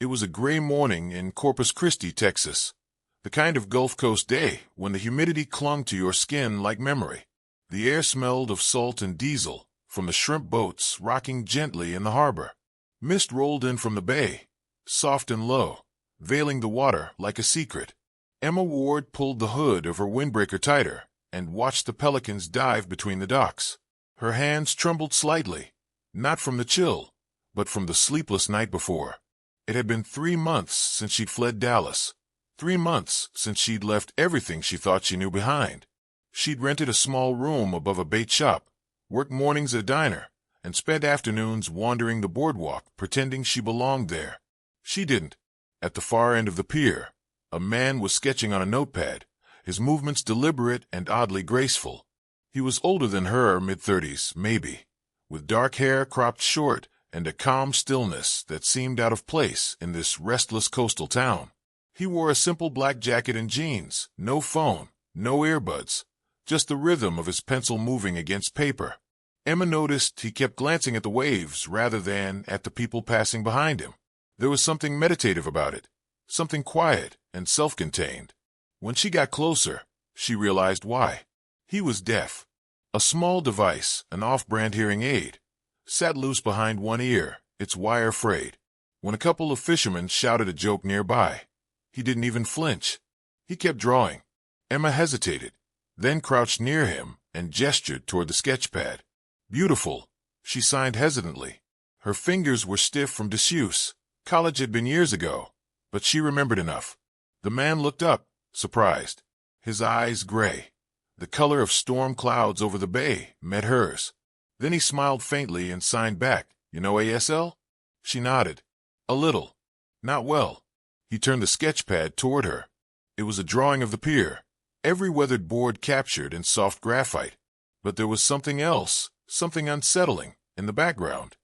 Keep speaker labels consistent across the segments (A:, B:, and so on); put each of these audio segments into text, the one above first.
A: It was a gray morning in Corpus Christi, Texas, the kind of Gulf Coast day when the humidity clung to your skin like memory. The air smelled of salt and diesel from the shrimp boats rocking gently in the harbor. Mist rolled in from the bay, soft and low, veiling the water like a secret. Emma Ward pulled the hood of her windbreaker tighter and watched the pelicans dive between the docks. Her hands trembled slightly, not from the chill, but from the sleepless night before. It had been 3 months since she'd fled Dallas, 3 months since she'd left everything she thought she knew behind. She'd rented a small room above a bait shop, worked mornings at a diner, and spent afternoons wandering the boardwalk pretending she belonged there. She didn't. At the far end of the pier, a man was sketching on a notepad, his movements deliberate and oddly graceful. He was older than her, mid-30s, maybe, with dark hair cropped short and a calm stillness that seemed out of place in this restless coastal town. He wore a simple black jacket and jeans, no phone, no earbuds, just the rhythm of his pencil moving against paper. Emma noticed he kept glancing at the waves rather than at the people passing behind him. There was something meditative about it, something quiet and self-contained. When she got closer, she realized why. He was deaf. A small device, an off-brand hearing aid, sat loose behind one ear, its wire frayed. When a couple of fishermen shouted a joke nearby, he didn't even flinch. He kept drawing. Emma hesitated, then crouched near him and gestured toward the sketchpad. Beautiful, she signed hesitantly. Her fingers were stiff from disuse. College had been years ago, but she remembered enough. The man looked up, surprised. His eyes gray. The color of storm clouds over the bay met hers. Then he smiled faintly and signed back. You know ASL? She nodded. A little. Not well. He turned the sketchpad toward her. It was a drawing of the pier, every weathered board captured in soft graphite. But there was something else, something unsettling, in the background.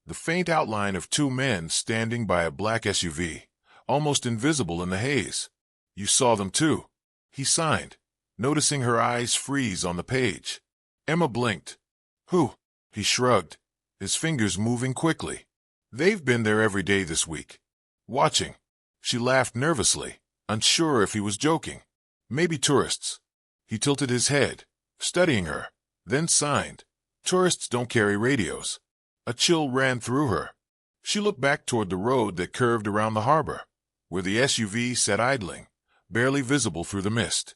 A: The faint outline of 2 men standing by a black SUV, almost invisible in the haze. You saw them too. He signed, noticing her eyes freeze on the page. Emma blinked. Who? He shrugged, his fingers moving quickly. They've been there every day this week. Watching. She laughed nervously, unsure if he was joking. Maybe tourists. He tilted his head, studying her, then signed. Tourists don't carry radios. A chill ran through her. She looked back toward the road that curved around the harbor, where the SUV sat idling, barely visible through the mist.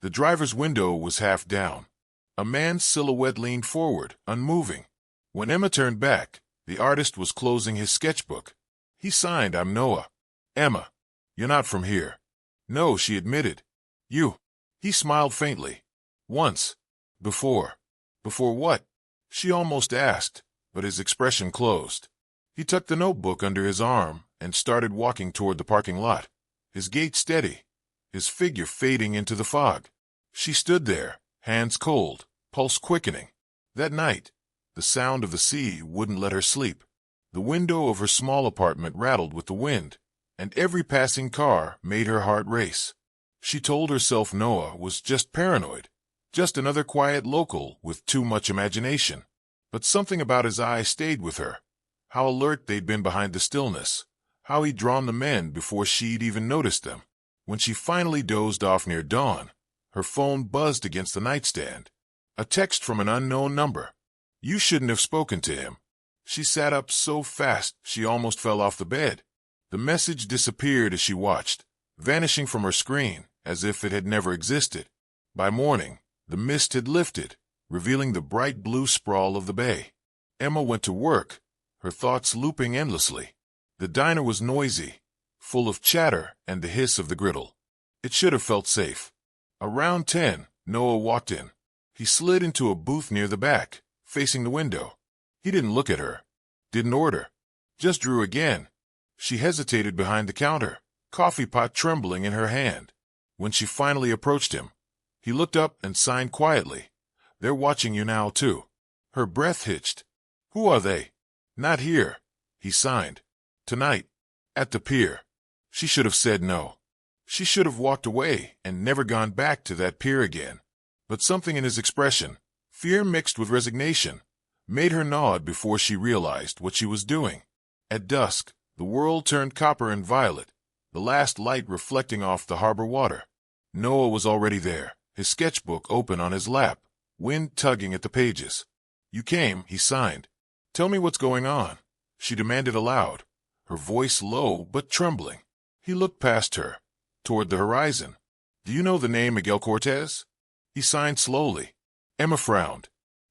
A: The driver's window was half down. A man's silhouette leaned forward, unmoving. When Emma turned back, the artist was closing his sketchbook. He signed, I'm Noah. Emma, you're not from here. No, she admitted. You. He smiled faintly. Once. Before. Before what? She almost asked, but his expression closed. He tucked the notebook under his arm and started walking toward the parking lot, his gait steady, his figure fading into the fog. She stood there, hands cold, pulse quickening. That night, the sound of the sea wouldn't let her sleep. The window of her small apartment rattled with the wind, and every passing car made her heart race. She told herself Noah was just paranoid, just another quiet local with too much imagination. But something about his eyes stayed with her. How alert they'd been behind the stillness, how he'd drawn the men before she'd even noticed them. When she finally dozed off near dawn, her phone buzzed against the nightstand. A text from an unknown number. You shouldn't have spoken to him. She sat up so fast she almost fell off the bed. The message disappeared as she watched, vanishing from her screen as if it had never existed. By morning, the mist had lifted, revealing the bright blue sprawl of the bay. Emma went to work, her thoughts looping endlessly. The diner was noisy, full of chatter and the hiss of the griddle. It should have felt safe. Around 10, Noah walked in. He slid into a booth near the back, facing the window. He didn't look at her, didn't order, just drew again. She hesitated behind the counter, coffee pot trembling in her hand. When she finally approached him, he looked up and signed quietly. They're watching you now, too. Her breath hitched. Who are they? Not here, he signed. Tonight, at the pier. She should have said no. She should have walked away and never gone back to that pier again. But something in his expression, fear mixed with resignation, made her nod before she realized what she was doing. At dusk, The world turned copper and violet, the last light reflecting off the harbor water. Noah was already there, his sketchbook open on his lap, wind tugging at the pages. "You came," he signed. "Tell me what's going on," she demanded aloud, her voice low but trembling. He looked past her, toward the horizon. "Do you know the name Miguel Cortez?" He signed slowly. Emma frowned.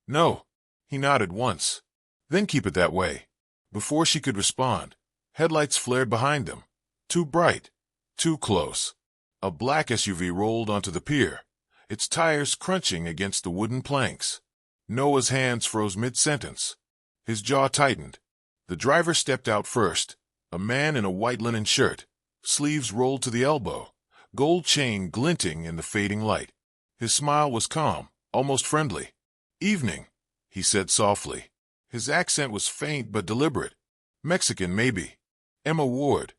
A: "No." He nodded once. "Then keep it that way." Before she could respond, headlights flared behind them. Too bright, too close. A black SUV rolled onto the pier, its tires crunching against the wooden planks. Noah's hands froze mid-sentence. His jaw tightened. The driver stepped out first, a man in a white linen shirt, sleeves rolled to the elbow, gold chain glinting in the fading light. His smile was calm, almost friendly. "Evening," he said softly. His accent was faint but deliberate. "Mexican, maybe." "Emma Ward."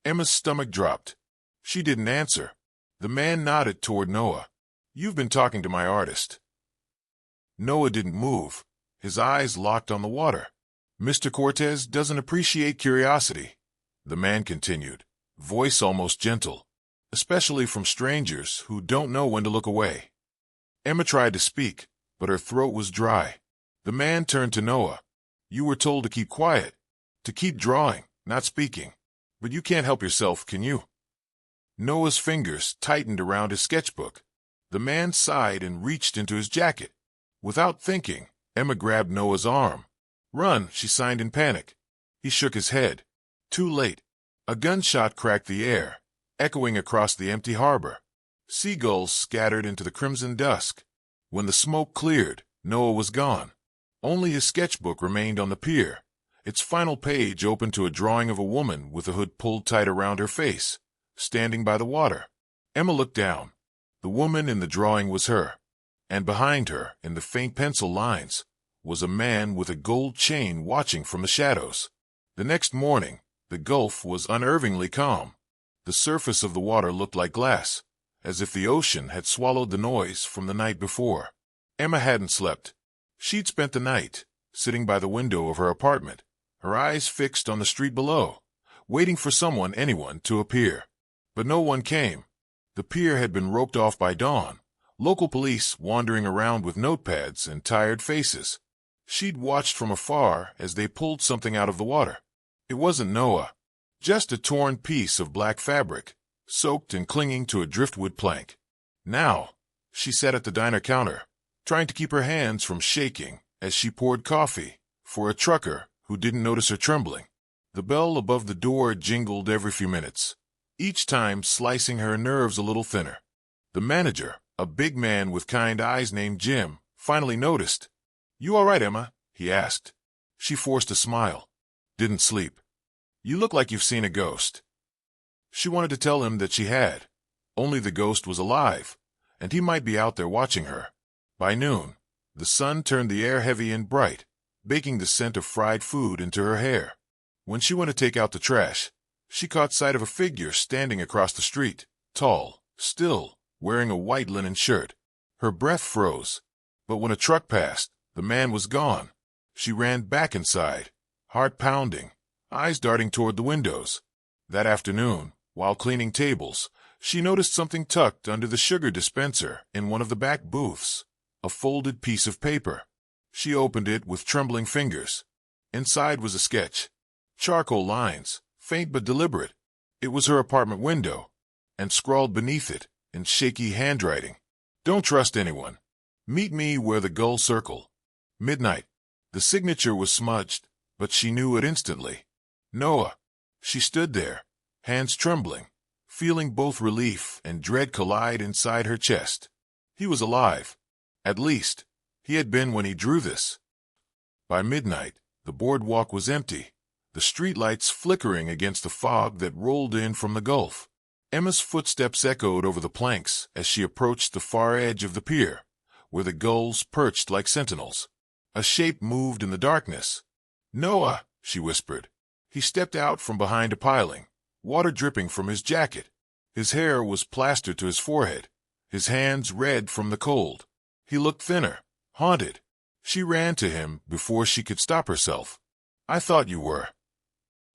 A: Emma's stomach dropped. She didn't answer. The man nodded toward Noah. "You've been talking to my artist." Noah didn't move, his eyes locked on the water. "Mr. Cortez doesn't appreciate curiosity," the man continued, voice almost gentle, "especially from strangers who don't know when to look away." Emma tried to speak, but her throat was dry. The man turned to Noah. "You were told to keep quiet, to keep drawing, not speaking. But you can't help yourself, can you?" Noah's fingers tightened around his sketchbook. The man sighed and reached into his jacket. Without thinking, Emma grabbed Noah's arm. "Run," she signed in panic. He shook his head. Too late. A gunshot cracked the air, echoing across the empty harbor. Seagulls scattered into the crimson dusk. When the smoke cleared, Noah was gone. Only his sketchbook remained on the pier, its final page open to a drawing of a woman with a hood pulled tight around her face, standing by the water. Emma looked down. The woman in the drawing was her, and behind her, in the faint pencil lines, was a man with a gold chain watching from the shadows. The next morning, the Gulf was unervingly calm. The surface of the water looked like glass, as if the ocean had swallowed the noise from the night before. Emma hadn't slept. She'd spent the night, sitting by the window of her apartment, her eyes fixed on the street below, waiting for anyone to appear. But no one came. The pier had been roped off by dawn, local police wandering around with notepads and tired faces. She'd watched from afar as they pulled something out of the water. It wasn't Noah, just a torn piece of black fabric, soaked and clinging to a driftwood plank. Now, she sat at the diner counter, trying to keep her hands from shaking as she poured coffee for a trucker who didn't notice her trembling. The bell above the door jingled every few minutes, each time slicing her nerves a little thinner. The manager, a big man with kind eyes named Jim, finally noticed. "You all right, Emma?" he asked. She forced a smile. "Didn't sleep. You look like you've seen a ghost." She wanted to tell him that she had. Only the ghost was alive, and he might be out there watching her. By noon, the sun turned the air heavy and bright, baking the scent of fried food into her hair. When she went to take out the trash, she caught sight of a figure standing across the street, tall, still, wearing a white linen shirt. Her breath froze, but when a truck passed, the man was gone. She ran back inside, heart pounding, eyes darting toward the windows. That afternoon, while cleaning tables, she noticed something tucked under the sugar dispenser in one of the back booths, a folded piece of paper. She opened it with trembling fingers. Inside was a sketch. Charcoal lines, faint but deliberate. It was her apartment window, and scrawled beneath it, in shaky handwriting, "Don't trust anyone. Meet me where the gulls circle. Midnight." The signature was smudged, but she knew it instantly. Noah. She stood there, hands trembling, feeling both relief and dread collide inside her chest. He was alive. At least, he had been when he drew this. By midnight, the boardwalk was empty, the streetlights flickering against the fog that rolled in from the Gulf. Emma's footsteps echoed over the planks as she approached the far edge of the pier, where the gulls perched like sentinels. A shape moved in the darkness. "Noah," she whispered. He stepped out from behind a piling, water dripping from his jacket. His hair was plastered to his forehead, his hands red from the cold. He looked thinner, haunted. She ran to him before she could stop herself. "I thought you were."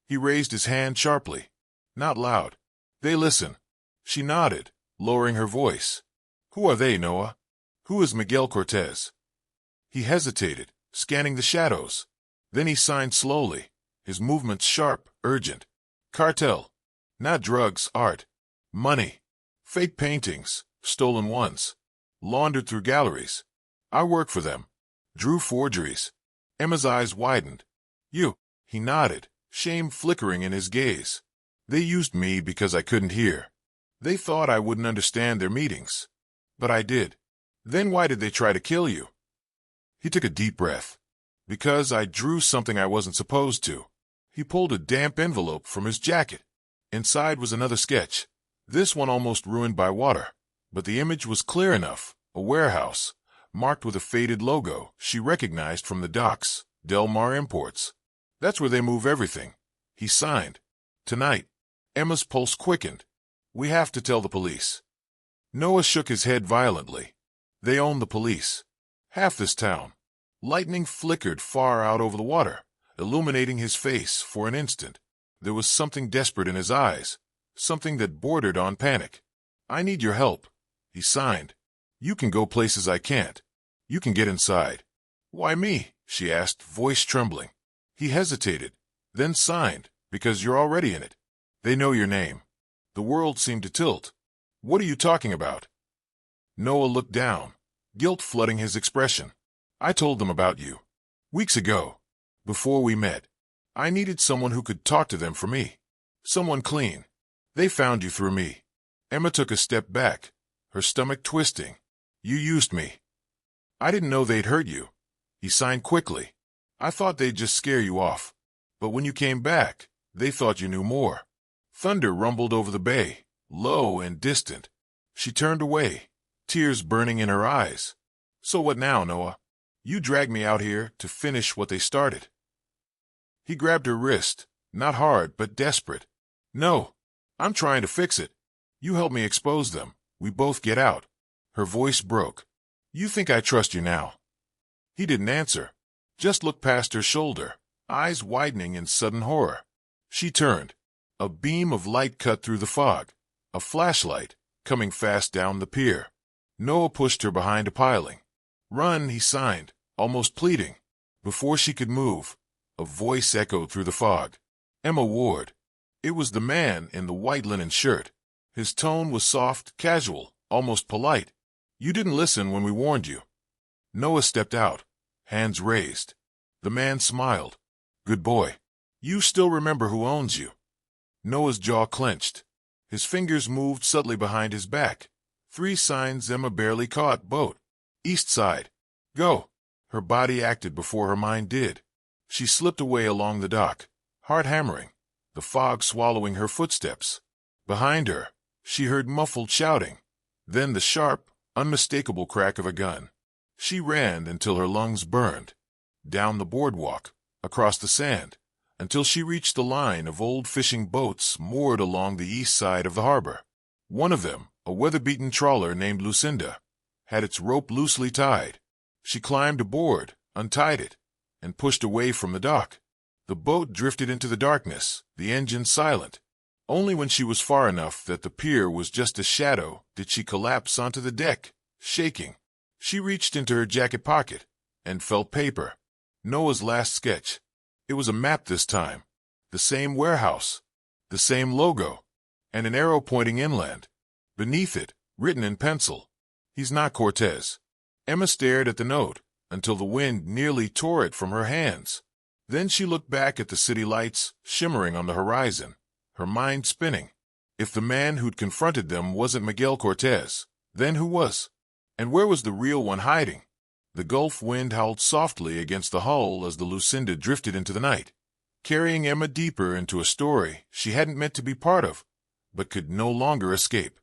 A: He raised his hand sharply. Not loud. They listen. She nodded, lowering her voice. Who are they, Noah? Who is Miguel Cortez? He hesitated, scanning the shadows. Then he signed slowly, his movements sharp, urgent. Cartel. Not drugs, art. Money. Fake paintings, stolen ones. Laundered through galleries. I work for them. Drew forgeries. Emma's eyes widened. You. He nodded, shame flickering in his gaze. They used me because I couldn't hear. They thought I wouldn't understand their meetings. But I did. Then why did they try to kill you? He took a deep breath. Because I drew something I wasn't supposed to. He pulled a damp envelope from his jacket. Inside was another sketch. This one almost ruined by water. But the image was clear enough. A warehouse, marked with a faded logo she recognized from the docks. Del Mar Imports. That's where they move everything. He signed. Tonight. Emma's pulse quickened. We have to tell the police. Noah shook his head violently. They own the police. Half this town. Lightning flickered far out over the water, illuminating his face for an instant. There was something desperate in his eyes, something that bordered on panic. I need your help. He signed. You can go places I can't. You can get inside. Why me? She asked, voice trembling. He hesitated, then signed, because you're already in it. They know your name. The world seemed to tilt. What are you talking about? Noah looked down, guilt flooding his expression. I told them about you. Weeks ago. Before we met. I needed someone who could talk to them for me. Someone clean. They found you through me. Emma took a step back, her stomach twisting. You used me. I didn't know they'd hurt you. He signed quickly. I thought they'd just scare you off. But when you came back, they thought you knew more. Thunder rumbled over the bay, low and distant. She turned away, tears burning in her eyes. So what now, Noah? You dragged me out here to finish what they started. He grabbed her wrist, not hard but desperate. No, I'm trying to fix it. You help me expose them. We both get out. Her voice broke. You think I trust you now? He didn't answer, just looked past her shoulder, eyes widening in sudden horror. She turned. A beam of light cut through the fog, a flashlight, coming fast down the pier. Noah pushed her behind a piling. Run, he signed, almost pleading. Before she could move, a voice echoed through the fog. Emma Ward. It was the man in the white linen shirt. His tone was soft, casual, almost polite. You didn't listen when we warned you. Noah stepped out, hands raised. The man smiled. Good boy. You still remember who owns you. Noah's jaw clenched. His fingers moved subtly behind his back. 3 signs Emma barely caught. Boat. East side. Go. Her body acted before her mind did. She slipped away along the dock, heart hammering, the fog swallowing her footsteps. Behind her, she heard muffled shouting, then the sharp, unmistakable crack of a gun. She ran until her lungs burned. Down the boardwalk, across the sand, until she reached the line of old fishing boats moored along the east side of the harbor. One of them, a weather-beaten trawler named Lucinda, had its rope loosely tied. She climbed aboard, untied it, and pushed away from the dock. The boat drifted into the darkness, the engine silent. Only when she was far enough that the pier was just a shadow did she collapse onto the deck, shaking. She reached into her jacket pocket and felt paper. Noah's last sketch. It was a map this time. The same warehouse, the same logo, and an arrow pointing inland. Beneath it, written in pencil, he's not Cortez. Emma stared at the note until the wind nearly tore it from her hands. Then she looked back at the city lights shimmering on the horizon, her mind spinning. If the man who'd confronted them wasn't Miguel Cortez, then who was? And where was the real one hiding? The Gulf wind howled softly against the hull as the Lucinda drifted into the night, carrying Emma deeper into a story she hadn't meant to be part of, but could no longer escape.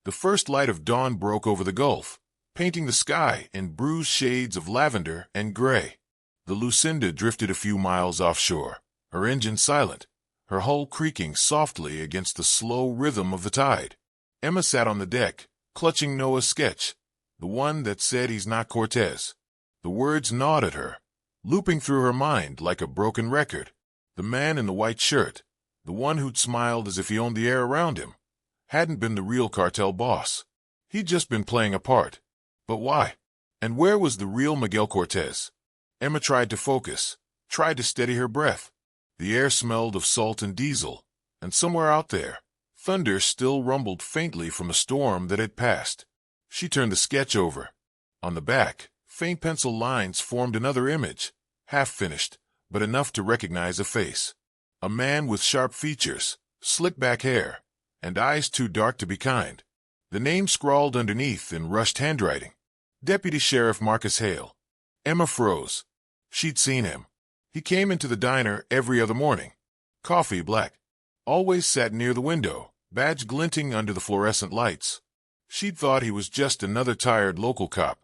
A: The first light of dawn broke over the Gulf, painting the sky in bruised shades of lavender and gray. The Lucinda drifted a few miles offshore, her engine silent, her hull creaking softly against the slow rhythm of the tide. Emma sat on the deck, clutching Noah's sketch, the one that said he's not Cortez. The words gnawed at her, looping through her mind like a broken record. The man in the white shirt, The one who'd smiled as if he owned the air around him hadn't been the real cartel boss. He'd just been playing a part. But why? And where was the real Miguel Cortez? Emma tried to focus, tried to steady her breath. The air smelled of salt and diesel, and somewhere out there, thunder still rumbled faintly from a storm that had passed. She turned the sketch over. On the back, faint pencil lines formed another image, half-finished, but enough to recognize a face. A man with sharp features, slick-back hair, and eyes too dark to be kind. The name scrawled underneath in rushed handwriting. Deputy Sheriff Marcus Hale. Emma froze. She'd seen him. He came into the diner every other morning. Coffee black. Always sat near the window, badge glinting under the fluorescent lights. She'd thought he was just another tired local cop.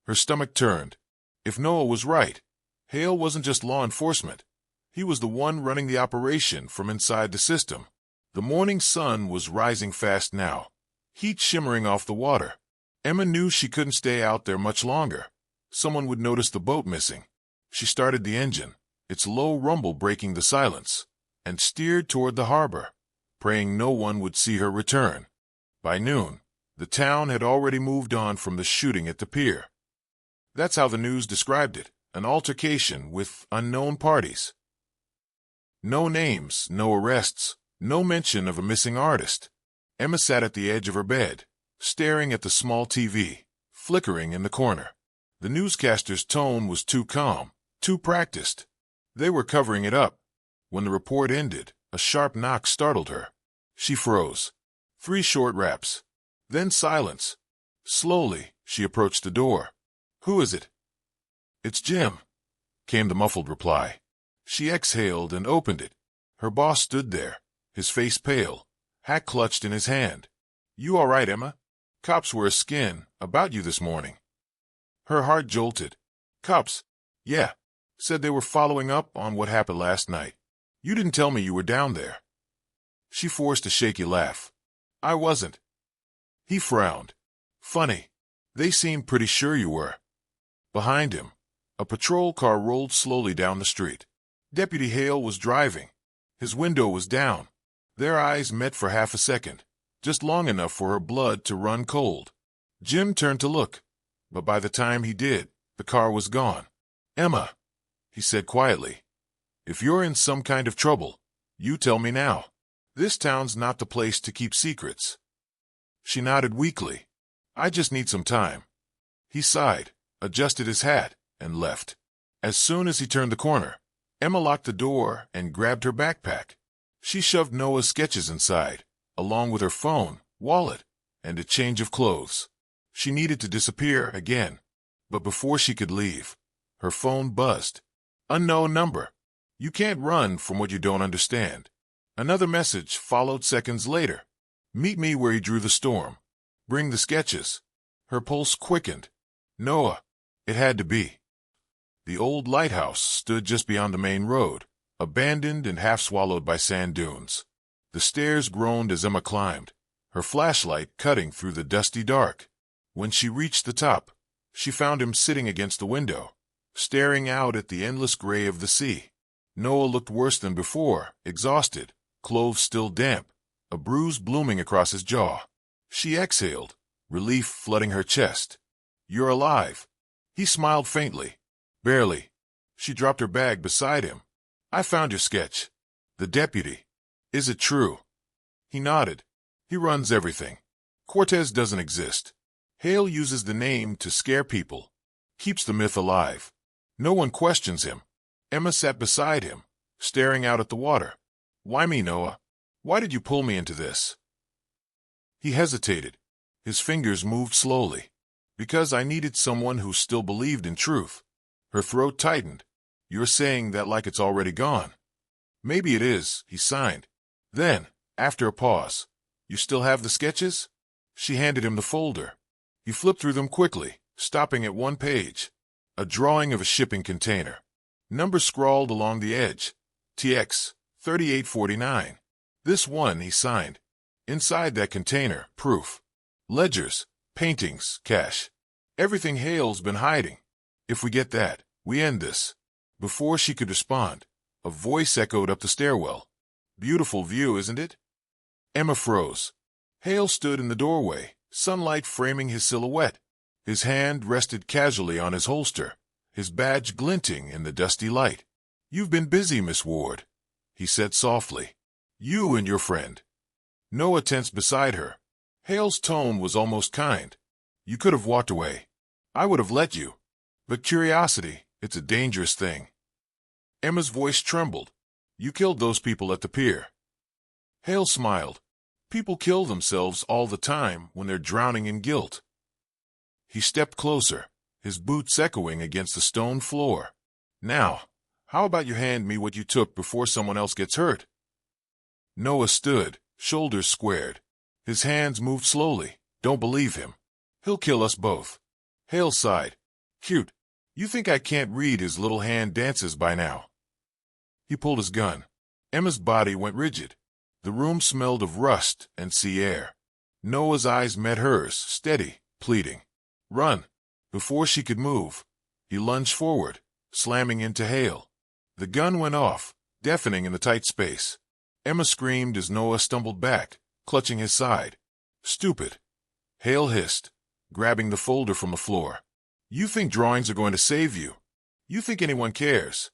A: Her stomach turned. If Noah was right, Hale wasn't just law enforcement. He was the one running the operation from inside the system. The morning sun was rising fast now, heat shimmering off the water. Emma knew she couldn't stay out there much longer. Someone would notice the boat missing. She started the engine, its low rumble breaking the silence, and steered toward the harbor, praying no one would see her return. By noon, the town had already moved on from the shooting at the pier. That's how the news described it, an altercation with unknown parties. No names, no arrests, no mention of a missing artist. Emma sat at the edge of her bed, staring at the small TV, flickering in the corner. The newscaster's tone was too calm, too practiced. They were covering it up. When the report ended, a sharp knock startled her. She froze. 3 short raps. Then silence. Slowly, she approached the door. "Who is it?" "It's Jim," came the muffled reply. She exhaled and opened it. Her boss stood there, his face pale, hat clutched in his hand. "You all right, Emma? Cops were a-skin about you this morning." Her heart jolted. "Cops? Yeah. Said they were following up on what happened last night. You didn't tell me you were down there." She forced a shaky laugh. "I wasn't." He frowned. "Funny. They seemed pretty sure you were." Behind him, a patrol car rolled slowly down the street. Deputy Hale was driving. His window was down. Their eyes met for half a second, just long enough for her blood to run cold. Jim turned to look, but by the time he did, the car was gone. "Emma," he said quietly, "if you're in some kind of trouble, you tell me now. This town's not the place to keep secrets." She nodded weakly. "I just need some time." He sighed, adjusted his hat, and left. As soon as he turned the corner, Emma locked the door and grabbed her backpack. She shoved Noah's sketches inside, along with her phone, wallet, and a change of clothes. She needed to disappear again. But before she could leave, her phone buzzed. "Unknown number. You can't run from what you don't understand." Another message followed seconds later. "Meet me where he drew the storm. Bring the sketches." Her pulse quickened. Noah. It had to be. The old lighthouse stood just beyond the main road, abandoned and half swallowed by sand dunes. The stairs groaned as Emma climbed, her flashlight cutting through the dusty dark. When she reached the top, she found him sitting against the window, staring out at the endless gray of the sea. Noah looked worse than before, exhausted, clothes still damp, a bruise blooming across his jaw. She exhaled, relief flooding her chest. "You're alive." He smiled faintly. "Barely." She dropped her bag beside him. "I found your sketch." "The deputy. Is it true?" He nodded. "He runs everything. Cortez doesn't exist. Hale uses the name to scare people. Keeps the myth alive. No one questions him." Emma sat beside him, staring out at the water. "Why me, Noah? Why did you pull me into this?" He hesitated. His fingers moved slowly. "Because I needed someone who still believed in truth." Her throat tightened. "You're saying that like it's already gone." "Maybe it is," he signed. Then, after a pause, "You still have the sketches?" She handed him the folder. He flipped through them quickly, stopping at one page. A drawing of a shipping container. Numbers scrawled along the edge. TX 3849. This one, he signed. Inside that container, proof. Ledgers, paintings, cash. Everything Hale's been hiding. If we get that, we end this. Before she could respond, a voice echoed up the stairwell. Beautiful view, isn't it? Emma froze. Hale stood in the doorway, sunlight framing his silhouette. His hand rested casually on his holster, his badge glinting in the dusty light. "You've been busy, Miss Ward," he said softly. "You and your friend." Noah tensed beside her. Hale's tone was almost kind. "You could have walked away. I would have let you. But curiosity, it's a dangerous thing." Emma's voice trembled. "You killed those people at the pier." Hale smiled. "People kill themselves all the time when they're drowning in guilt." He stepped closer, his boots echoing against the stone floor. "Now, how about you hand me what you took before someone else gets hurt?" Noah stood, shoulders squared. His hands moved slowly. "Don't believe him. He'll kill us both." Hale sighed. "Cute. You think I can't read his little hand dances by now?" He pulled his gun. Emma's body went rigid. The room smelled of rust and sea air. Noah's eyes met hers, steady, pleading. "Run." Before she could move, he lunged forward, slamming into Hale. The gun went off, deafening in the tight space. Emma screamed as Noah stumbled back, clutching his side. "Stupid," Hale hissed, grabbing the folder from the floor. "You think drawings are going to save you? You think anyone cares?"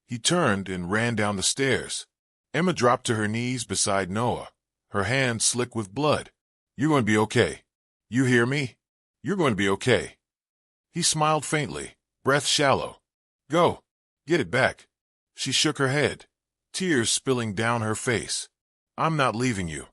A: He turned and ran down the stairs. Emma dropped to her knees beside Noah, her hands slick with blood. "You're going to be okay. You hear me? You're going to be okay." He smiled faintly, breath shallow. "Go. Get it back." She shook her head, tears spilling down her face. "I'm not leaving you."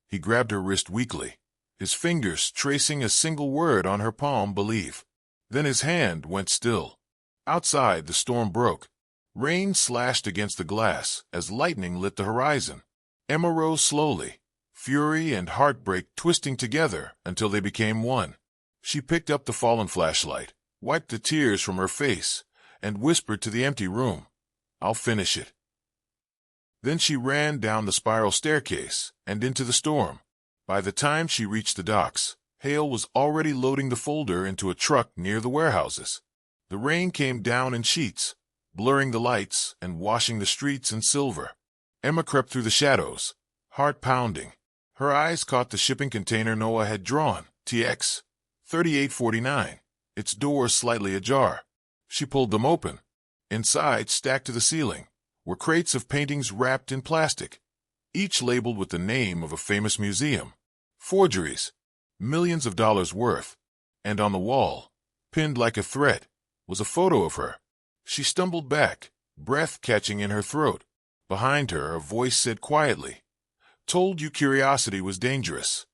A: He grabbed her wrist weakly, his fingers tracing a single word on her palm, "believe." Then his hand went still. Outside, the storm broke. Rain slashed against the glass as lightning lit the horizon. Emma rose slowly, fury and heartbreak twisting together until they became one. She picked up the fallen flashlight, wiped the tears from her face, and whispered to the empty room, "I'll finish it." Then she ran down the spiral staircase and into the storm. By the time she reached the docks, Hale was already loading the folder into a truck near the warehouses. The rain came down in sheets, blurring the lights and washing the streets in silver. Emma crept through the shadows, heart pounding. Her eyes caught the shipping container Noah had drawn, TX 3849, its doors slightly ajar. She pulled them open. Inside, stacked to the ceiling, were crates of paintings wrapped in plastic, each labeled with the name of a famous museum. Forgeries, millions of dollars worth. And on the wall, pinned like a thread, was a photo of her. She stumbled back, breath catching in her throat. Behind her, a voice said quietly, "Told you curiosity was dangerous."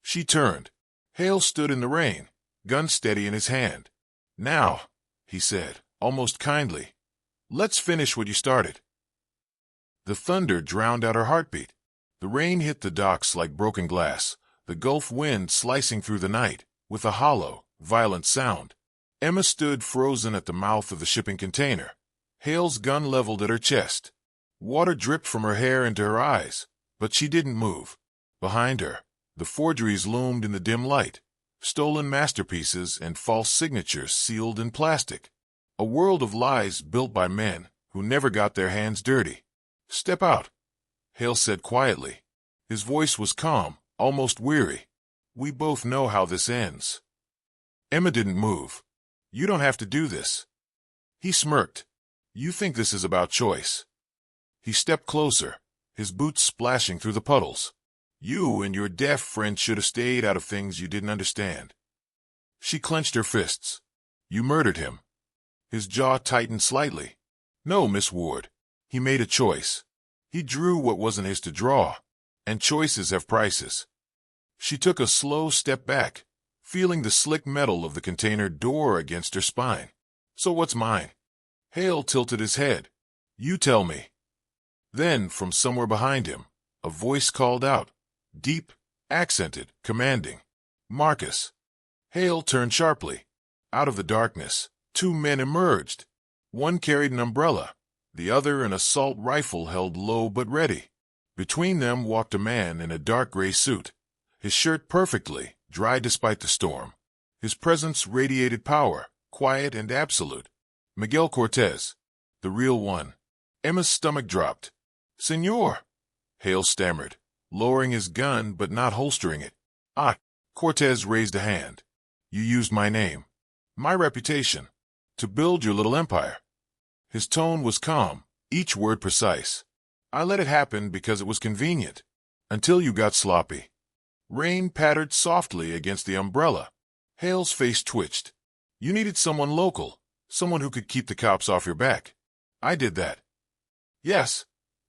A: She turned. Hale stood in the rain, gun steady in his hand. "Now," he said, almost kindly, "let's finish what you started." The thunder drowned out her heartbeat. The rain hit the docks like broken glass, the Gulf wind slicing through the night, with a hollow, violent sound. Emma stood frozen at the mouth of the shipping container, Hale's gun leveled at her chest. Water dripped from her hair into her eyes, but she didn't move. Behind her, the forgeries loomed in the dim light, stolen masterpieces and false signatures sealed in plastic. A world of lies built by men who never got their hands dirty. "Step out," Hale said quietly. His voice was calm, almost weary. "We both know how this ends." Emma didn't move. "You don't have to do this." He smirked. "You think this is about choice." He stepped closer, his boots splashing through the puddles. "You and your deaf friend should have stayed out of things you didn't understand." She clenched her fists. "You murdered him." His jaw tightened slightly. "No, Miss Ward. He made a choice. He drew what wasn't his to draw, and choices have prices." She took a slow step back, feeling the slick metal of the container door against her spine. "So what's mine?" Hale tilted his head. "You tell me." Then, from somewhere behind him, a voice called out, deep, accented, commanding, "Marcus." Hale turned sharply. Out of the darkness, two men emerged. One carried an umbrella, the other an assault rifle held low but ready. Between them walked a man in a dark gray suit, his shirt perfectly dry despite the storm. His presence radiated power, quiet and absolute. Miguel Cortez, the real one. Emma's stomach dropped. Senor, Hale stammered, lowering his gun but not holstering it. Ah, Cortez raised a hand. You used my name, my reputation, to build your little empire. His tone was calm, each word precise. I let it happen because it was convenient, until you got sloppy. Rain pattered softly against the umbrella. Hale's face twitched. You needed someone local, someone who could keep the cops off your back. I did that. Yes,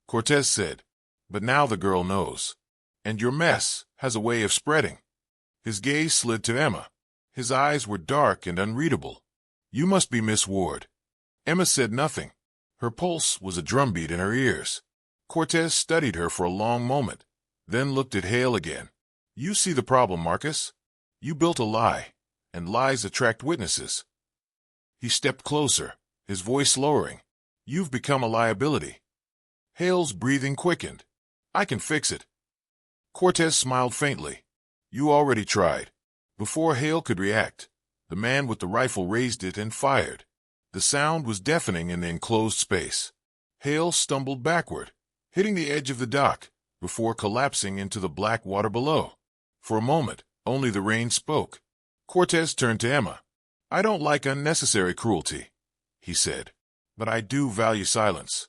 A: Cortez said, but now the girl knows. And your mess has a way of spreading. His gaze slid to Emma. His eyes were dark and unreadable. You must be Miss Ward. Emma said nothing. Her pulse was a drumbeat in her ears. Cortez studied her for a long moment, then looked at Hale again. You see the problem, Marcus. You built a lie, and lies attract witnesses. He stepped closer, his voice lowering. You've become a liability. Hale's breathing quickened. I can fix it. Cortez smiled faintly. You already tried. Before Hale could react, the man with the rifle raised it and fired. The sound was deafening in the enclosed space. Hale stumbled backward, hitting the edge of the dock, before collapsing into the black water below. For a moment, only the rain spoke. Cortez turned to Emma. I don't like unnecessary cruelty, he said, but I do value silence.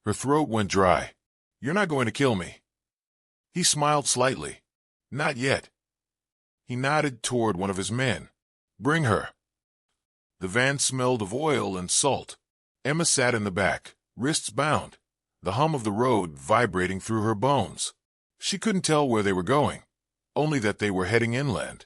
A: Her throat went dry. You're not going to kill me. He smiled slightly. Not yet. He nodded toward one of his men. Bring her. The van smelled of oil and salt. Emma sat in the back, wrists bound, the hum of the road vibrating through her bones. She couldn't tell where they were going, only that they were heading inland.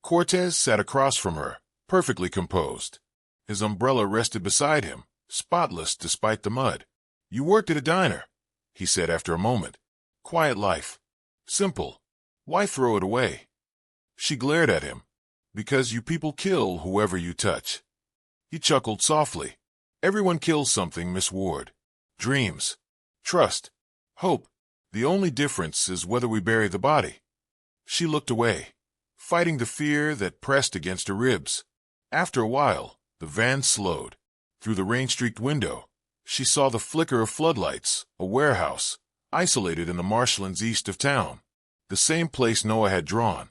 A: Cortez sat across from her, perfectly composed. His umbrella rested beside him, spotless despite the mud. You worked at a diner, he said after a moment. Quiet life. Simple. Why throw it away? She glared at him. Because you people kill whoever you touch. He chuckled softly. Everyone kills something, Miss Ward. Dreams. Trust. Hope. The only difference is whether we bury the body. She looked away, fighting the fear that pressed against her ribs. After a while, the van slowed. Through the rain-streaked window, she saw the flicker of floodlights, a warehouse, isolated in the marshlands east of town. The same place Noah had drawn.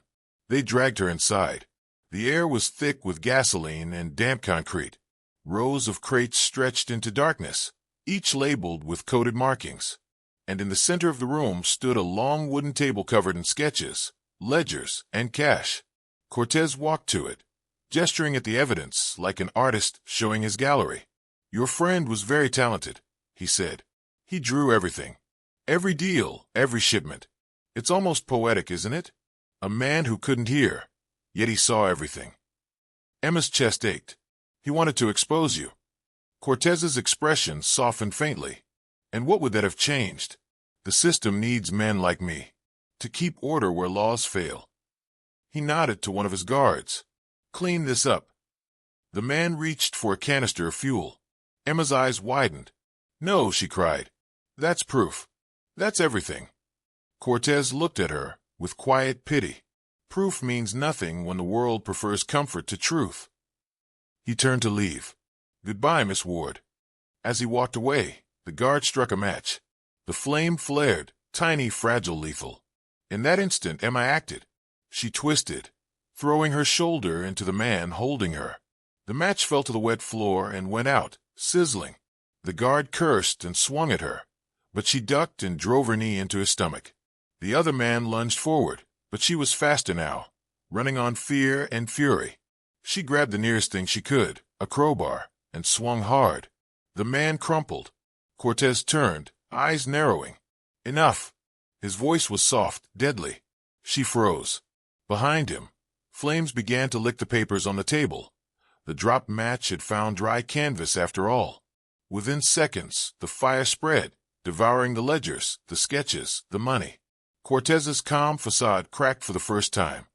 A: They dragged her inside. The air was thick with gasoline and damp concrete. Rows of crates stretched into darkness, each labeled with coded markings. And in the center of the room stood a long wooden table covered in sketches, ledgers, and cash. Cortez walked to it, gesturing at the evidence like an artist showing his gallery. Your friend was very talented, he said. He drew everything. Every deal, every shipment. It's almost poetic, isn't it? A man who couldn't hear, yet he saw everything. Emma's chest ached. He wanted to expose you. Cortez's expression softened faintly. And what would that have changed? The system needs men like me, to keep order where laws fail. He nodded to one of his guards. Clean this up. The man reached for a canister of fuel. Emma's eyes widened. No, she cried. That's proof. That's everything. Cortez looked at her with quiet pity. Proof means nothing when the world prefers comfort to truth. He turned to leave. Goodbye, Miss Ward. As he walked away, the guard struck a match. The flame flared, tiny, fragile, lethal. In that instant, Emma acted. She twisted, throwing her shoulder into the man holding her. The match fell to the wet floor and went out, sizzling. The guard cursed and swung at her, but she ducked and drove her knee into his stomach. The other man lunged forward, but she was faster now, running on fear and fury. She grabbed the nearest thing she could, a crowbar, and swung hard. The man crumpled. Cortez turned, eyes narrowing. Enough. His voice was soft, deadly. She froze. Behind him, flames began to lick the papers on the table. The dropped match had found dry canvas after all. Within seconds, the fire spread, devouring the ledgers, the sketches, the money. Cortez's calm facade cracked for the first time.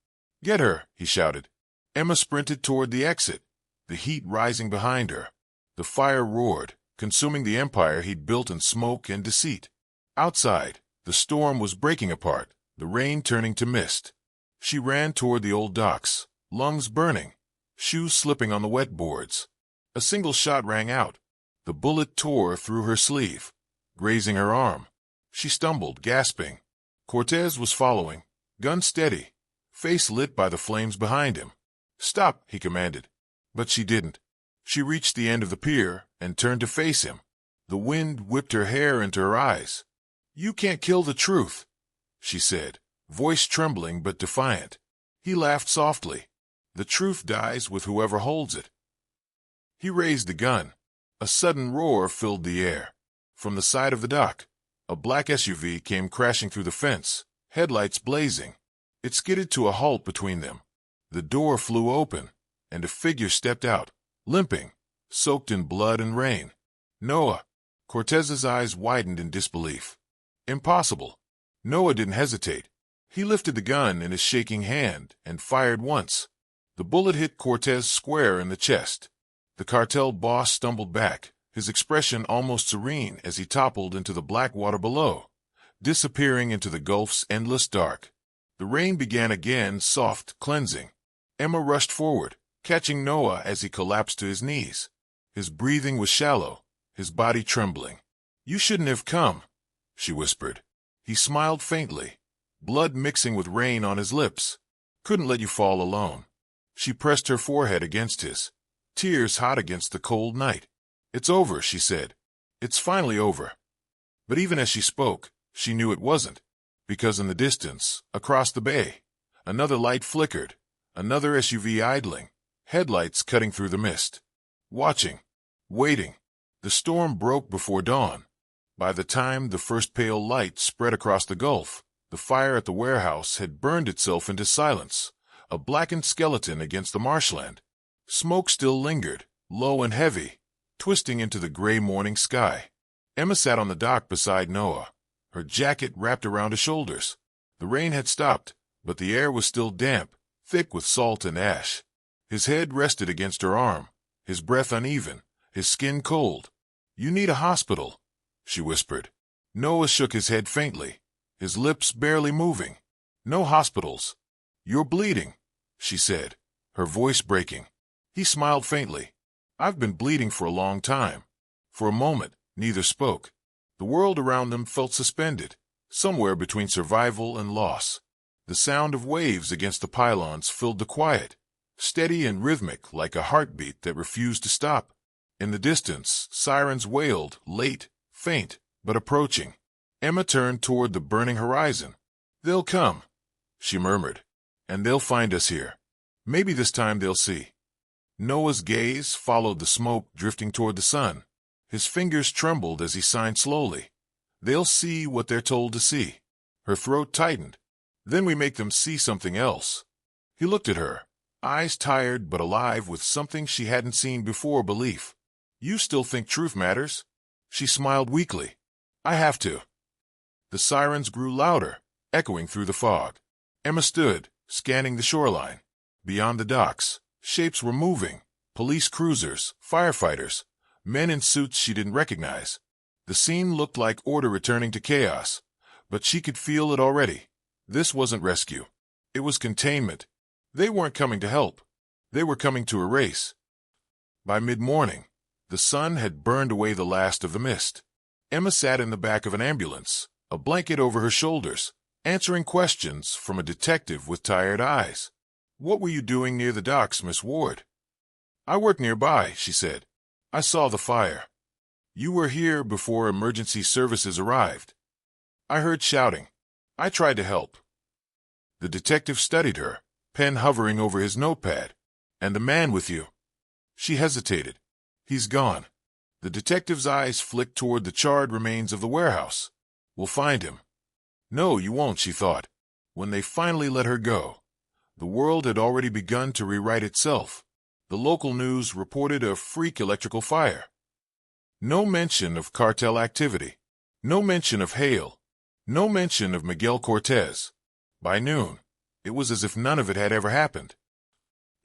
A: Get her, he shouted. Emma sprinted toward the exit, the heat rising behind her. The fire roared, consuming the empire he'd built in smoke and deceit. Outside, the storm was breaking apart, the rain turning to mist. She ran toward the old docks, lungs burning, shoes slipping on the wet boards. A single shot rang out. The bullet tore through her sleeve, grazing her arm. She stumbled, gasping. Cortez was following, gun steady, face lit by the flames behind him. "Stop," he commanded. But she didn't. She reached the end of the pier and turned to face him. The wind whipped her hair into her eyes. "You can't kill the truth," she said, voice trembling but defiant. He laughed softly. "The truth dies with whoever holds it." He raised the gun. A sudden roar filled the air. From the side of the dock, a black SUV came crashing through the fence, headlights blazing. It skidded to a halt between them. The door flew open, and a figure stepped out, limping, soaked in blood and rain. "Noah." Cortez's eyes widened in disbelief. "Impossible." Noah didn't hesitate. He lifted the gun in his shaking hand and fired once. The bullet hit Cortez square in the chest. The cartel boss stumbled back, his expression almost serene as he toppled into the black water below, disappearing into the Gulf's endless dark. The rain began again, soft, cleansing. Emma rushed forward, catching Noah as he collapsed to his knees. His breathing was shallow, his body trembling. "You shouldn't have come," she whispered. He smiled faintly, blood mixing with rain on his lips. "Couldn't let you fall alone." She pressed her forehead against his, tears hot against the cold night. "It's over," she said. "It's finally over." But even as she spoke, she knew it wasn't, because in the distance, across the bay, another light flickered, another SUV idling, headlights cutting through the mist. Watching, waiting. The storm broke before dawn. By the time the first pale light spread across the Gulf, the fire at the warehouse had burned itself into silence, a blackened skeleton against the marshland. Smoke still lingered, low and heavy, twisting into the gray morning sky. Emma sat on the dock beside Noah, her jacket wrapped around her shoulders. The rain had stopped, but the air was still damp, thick with salt and ash. His head rested against her arm, his breath uneven, his skin cold. "You need a hospital," she whispered. Noah shook his head faintly, his lips barely moving. "No hospitals." "You're bleeding," she said, her voice breaking. He smiled faintly. "I've been bleeding for a long time." For a moment, neither spoke. The world around them felt suspended, somewhere between survival and loss. The sound of waves against the pylons filled the quiet, steady and rhythmic like a heartbeat that refused to stop. In the distance, sirens wailed, late, faint, but approaching. Emma turned toward the burning horizon. "They'll come," she murmured, "and they'll find us here. Maybe this time they'll see." Noah's gaze followed the smoke drifting toward the sun. His fingers trembled as he signed slowly. "They'll see what they're told to see." Her throat tightened. "Then we make them see something else." He looked at her, eyes tired but alive with something she hadn't seen before: belief. "You still think truth matters?" She smiled weakly. "I have to." The sirens grew louder, echoing through the fog. Emma stood, scanning the shoreline. Beyond the docks, shapes were moving: police cruisers, firefighters, men in suits she didn't recognize. The scene looked like order returning to chaos, but she could feel it already. This wasn't rescue. It was containment. They weren't coming to help. They were coming to erase. By mid-morning, the sun had burned away the last of the mist. Emma sat in the back of an ambulance, a blanket over her shoulders, answering questions from a detective with tired eyes. "What were you doing near the docks, Miss Ward?" "I work nearby," she said. "I saw the fire." "You were here before emergency services arrived." "I heard shouting. I tried to help." The detective studied her, pen hovering over his notepad. "And the man with you?" She hesitated. "He's gone." The detective's eyes flicked toward the charred remains of the warehouse. "We'll find him." No, you won't, she thought. When they finally let her go, the world had already begun to rewrite itself. The local news reported a freak electrical fire. No mention of cartel activity. No mention of Hale. No mention of Miguel Cortez. By noon, it was as if none of it had ever happened.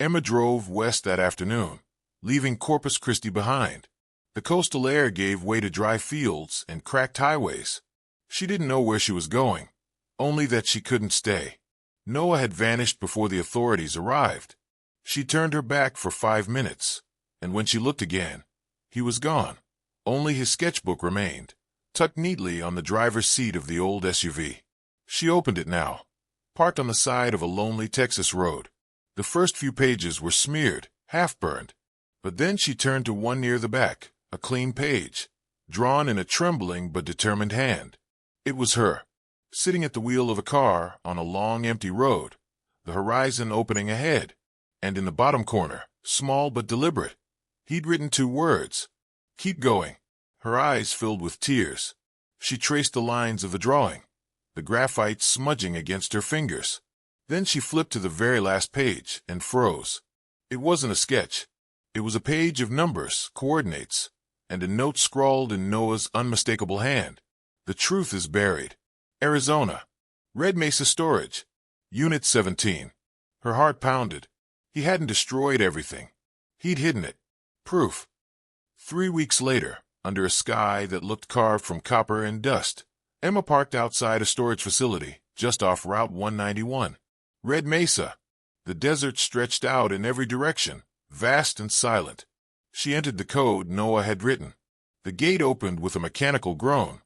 A: Emma drove west that afternoon, leaving Corpus Christi behind. The coastal air gave way to dry fields and cracked highways. She didn't know where she was going, only that she couldn't stay. Noah had vanished before the authorities arrived. She turned her back for 5 minutes, and when she looked again, he was gone. Only his sketchbook remained, tucked neatly on the driver's seat of the old SUV. She opened it now, parked on the side of a lonely Texas road. The first few pages were smeared, half-burned, but then she turned to one near the back, a clean page, drawn in a trembling but determined hand. It was her, sitting at the wheel of a car on a long empty road, the horizon opening ahead, and in the bottom corner, small but deliberate, he'd written 2 words, "Keep going." Her eyes filled with tears. She traced the lines of the drawing, the graphite smudging against her fingers. Then she flipped to the very last page and froze. It wasn't a sketch. It was a page of numbers, coordinates, and a note scrawled in Noah's unmistakable hand. "The truth is buried. Arizona. Red Mesa Storage. Unit 17. Her heart pounded. He hadn't destroyed everything. He'd hidden it. Proof. 3 weeks later, under a sky that looked carved from copper and dust, Emma parked outside a storage facility just off Route 191. Red Mesa. The desert stretched out in every direction, vast and silent. She entered the code Noah had written. The gate opened with a mechanical groan.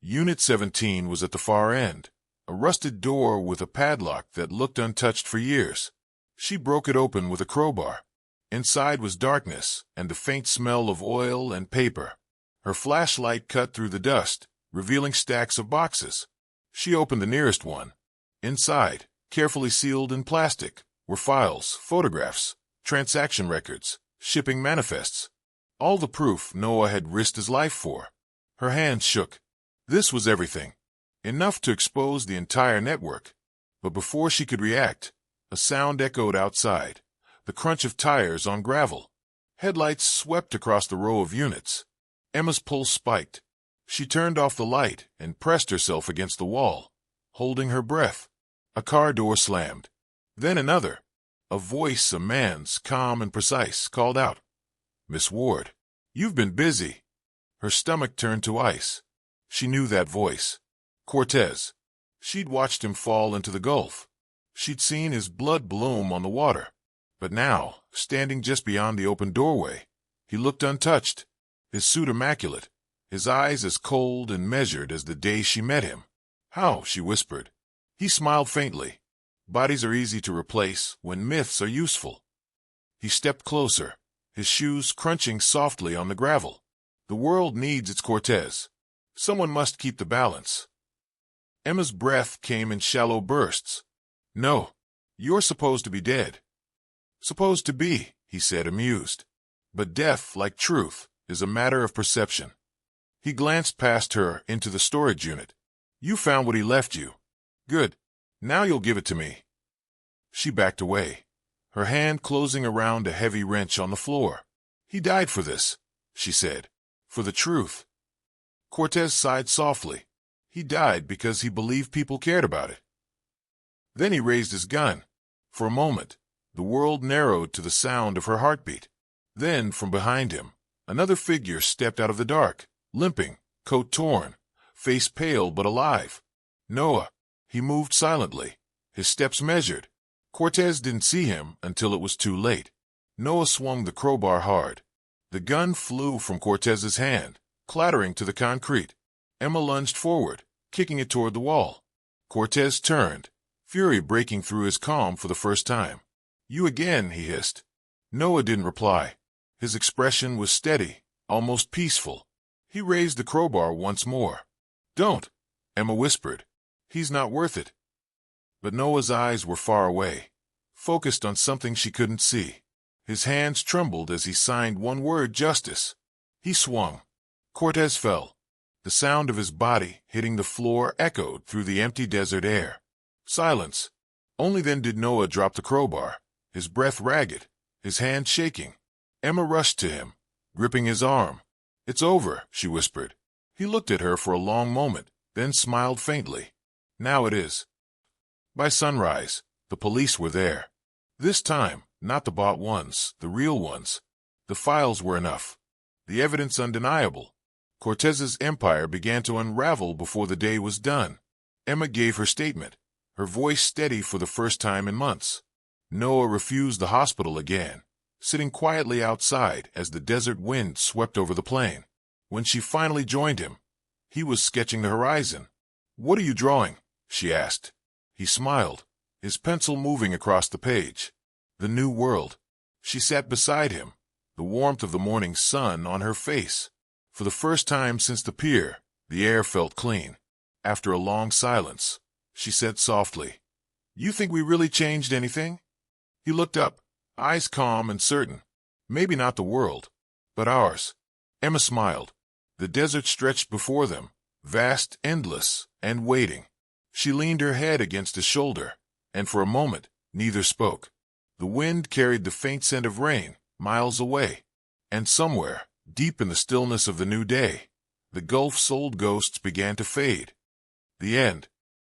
A: Unit 17 was at the far end, a rusted door with a padlock that looked untouched for years. She broke it open with a crowbar. Inside was darkness and the faint smell of oil and paper. Her flashlight cut through the dust, revealing stacks of boxes. She opened the nearest one. Inside, carefully sealed in plastic, were files, photographs, transaction records, shipping manifests. All the proof Noah had risked his life for. Her hands shook. This was everything. Enough to expose the entire network. But before she could react, a sound echoed outside, the crunch of tires on gravel. Headlights swept across the row of units. Emma's pulse spiked. She turned off the light and pressed herself against the wall, holding her breath. A car door slammed. Then another. A voice, a man's, calm and precise, called out, "Miss Ward, you've been busy." Her stomach turned to ice. She knew that voice. Cortez. She'd watched him fall into the Gulf. She'd seen his blood bloom on the water. But now, standing just beyond the open doorway, he looked untouched, his suit immaculate, his eyes as cold and measured as the day she met him. "How?" she whispered. He smiled faintly. "Bodies are easy to replace when myths are useful." He stepped closer, his shoes crunching softly on the gravel. The world needs its Cortez. Someone must keep the balance. Emma's breath came in shallow bursts. "No, you're supposed to be dead." "Supposed to be," he said, amused. "But death, like truth, is a matter of perception." He glanced past her into the storage unit. "You found what he left you. Good. Now you'll give it to me." She backed away, her hand closing around a heavy wrench on the floor. "He died for this," she said. "For the truth." Cortez sighed softly. He died because he believed people cared about it. Then he raised his gun. For a moment, the world narrowed to the sound of her heartbeat. Then, from behind him, another figure stepped out of the dark, limping, coat torn, face pale but alive. Noah. He moved silently, his steps measured. Cortez didn't see him until it was too late. Noah swung the crowbar hard. The gun flew from Cortez's hand, clattering to the concrete. Emma lunged forward, kicking it toward the wall. Cortez turned, fury breaking through his calm for the first time. "You again," he hissed. Noah didn't reply. His expression was steady, almost peaceful. He raised the crowbar once more. "Don't," Emma whispered. "He's not worth it." But Noah's eyes were far away, focused on something she couldn't see. His hands trembled as he signed one word, "Justice." He swung. Cortez fell. The sound of his body hitting the floor echoed through the empty desert air. Silence. Only then did Noah drop the crowbar, his breath ragged, his hand shaking. Emma rushed to him, gripping his arm. "It's over," she whispered. He looked at her for a long moment, then smiled faintly. "Now it is." By sunrise, the police were there. This time, not the bought ones, the real ones. The files were enough. The evidence undeniable. Cortez's empire began to unravel before the day was done. Emma gave her statement, her voice steady for the first time in months. Noah refused the hospital again, sitting quietly outside as the desert wind swept over the plain. When she finally joined him, He was sketching the horizon. "What are you drawing?" she asked. He smiled, his pencil moving across the page. "The New World." She sat beside him, the warmth of the morning sun on her face. For the first time since the pier, the air felt clean. After a long silence, she said softly, "You think we really changed anything?" He looked up, eyes calm and certain. "Maybe not the world, but ours." Emma smiled. The desert stretched before them, vast, endless, and waiting. She leaned her head against his shoulder, and for a moment, neither spoke. The wind carried the faint scent of rain, miles away. And somewhere, deep in the stillness of the new day, the Gulf's old ghosts began to fade. The end.